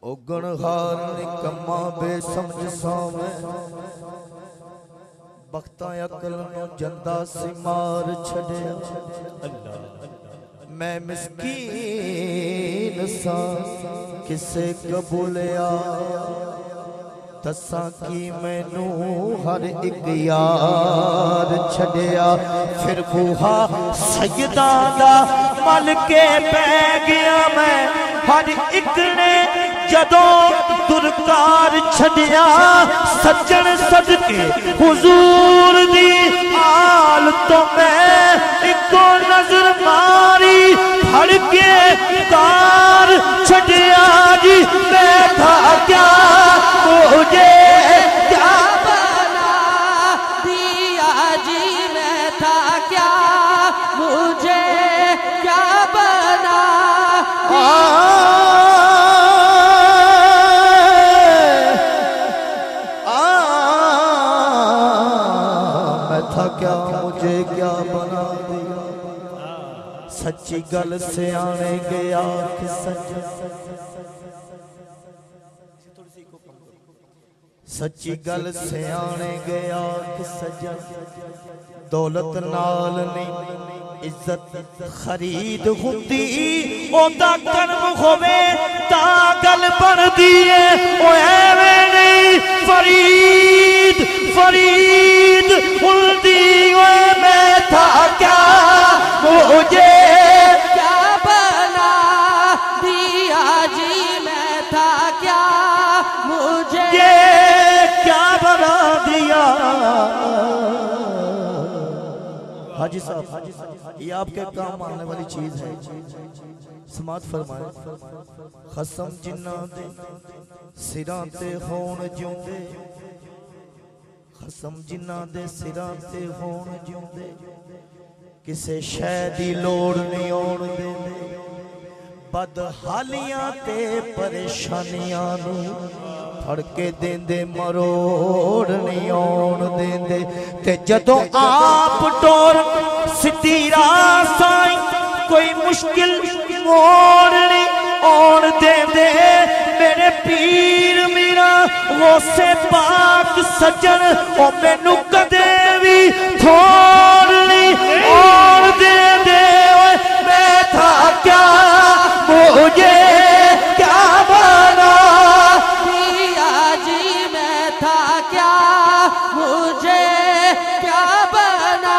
ओ गणहार निकम्मा बेसमझ सावे बख्ता अकल नो जंदा सी मार छड़िया मैं मिस्कीन सा किसे कबूलिया दसा की मैनू हर एक यार छड़िया फिर बूहा सजदा दा मल के पै गया मैं हर एक ने जदों दुरकार छड़िया सज्जन सदके हुजूर दी आल तो मैं इको नजर मारी फड़ के कार छड़िया जी मैं था क्या मुझे क्या बना दिया जी मैं था क्या मुझे क्या बना मैं था क्या मुझे क्या बना दिया सच्ची गल से आने गया कि सच्ची गल से आने गया कि सजन दौलत नाल नहीं इज्जत खरीद हुंदी ओदा कर्म होवे ता गल बनदी है ओ एवें नहीं फरीद फरीद हुंदी ओए मैं था क्या मुझे क्या बना दिया जी मैं था क्या मुझे क्या बना दिया। हाजी साहब ये आपके काम आने वाली चीज है समात फरमाए खसम जिन्ना दे सिरां ते होण जिउंदे खसम जिन्ना दे सिरां ते होण जिउंदे किसे शै दी लोड़ नहीं आउण देंदे बदहालियां ते परेशानियां नू फड़ के देंदे मरोड़ नहीं आउण देंदे ते जदों आप टोर सीधी राह साईं कोई मुश्किल मोड़ नहीं आउण देंदे मेरे पीर मीरा गौसे पाक सज्जन ओ मैनू कदे भी छोड़ नहीं आउण देंदे मैं था क्या मुझे क्या बना दिया जी मैं था क्या मुझे क्या बना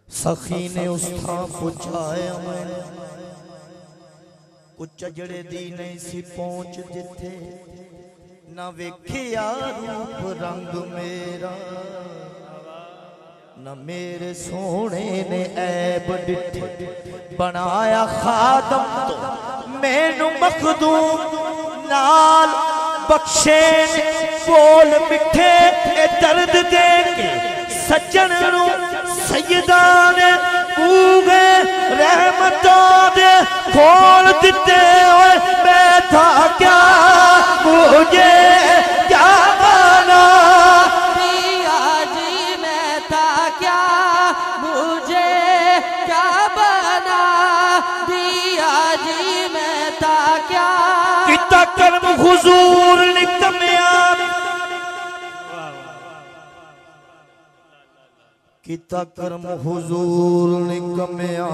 सखी ने उस थां पहुंचाया मैं कुछ जड़े दी नहीं सी पहुंच जिथे ना वेखिया रूप रंग मेरा न मेरे सोने ने ऐब डिठे बनाया खादम तो मैनू मखदूम नाल बख्शे बोल मिठे दर्द दे के सज्जन नू सैयदा ने बूगे रहमतों दे खोल दिते मैं था क्या मुझे क्या बना दिया जी मैं था क्या मुझे क्या बना दिया जी मैं था क्या किता कर्म हुजूर निकम्या किता कर्म हुजूर निकम्या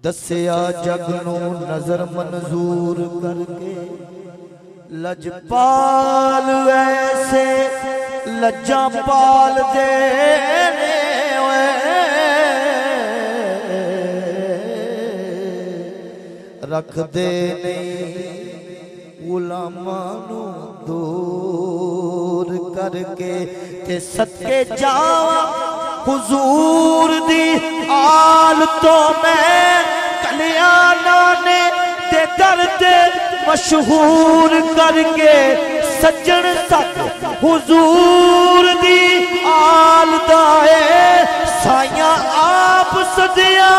दसिया जग नू नजर मंजूर करके लजपाल ऐसे लज्जा पाल दे रख दे नहीं गुलामा नू दूर करके ते सदके जावा हुजूर दी आल तो मैं कल्याणा ने ते दर्द मशहूर करके सज्जन सक हुजूर दी आल दाए साइया आप सदिया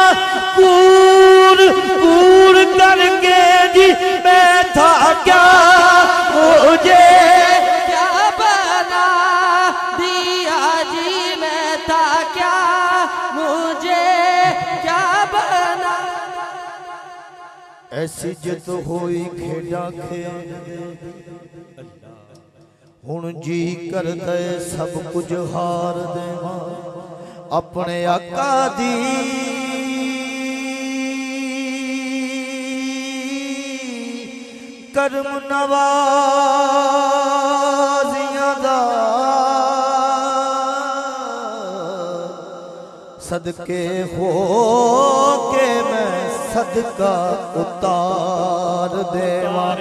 कूर कूर करके जी मैं था क्या, मुझे क्या बना दिया जी मैं था क्या, मुझे क्या बना। ऐसी जित होई खेड़ा खेड हुण जी करदे सब कुछ हार देवां अपने आका दी करम नवाजियां दा सदके हो के मैं सदका उतार देवां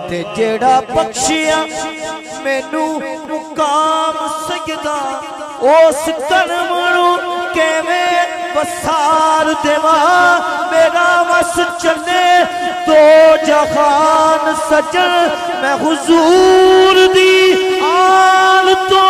ते जेड़ा बख्शिया मैनू मुकाम सजदा उस कर्म नू किवें वसार देवां मेरा वस चले दो जहान सजन मैं हुजूर दी आल तो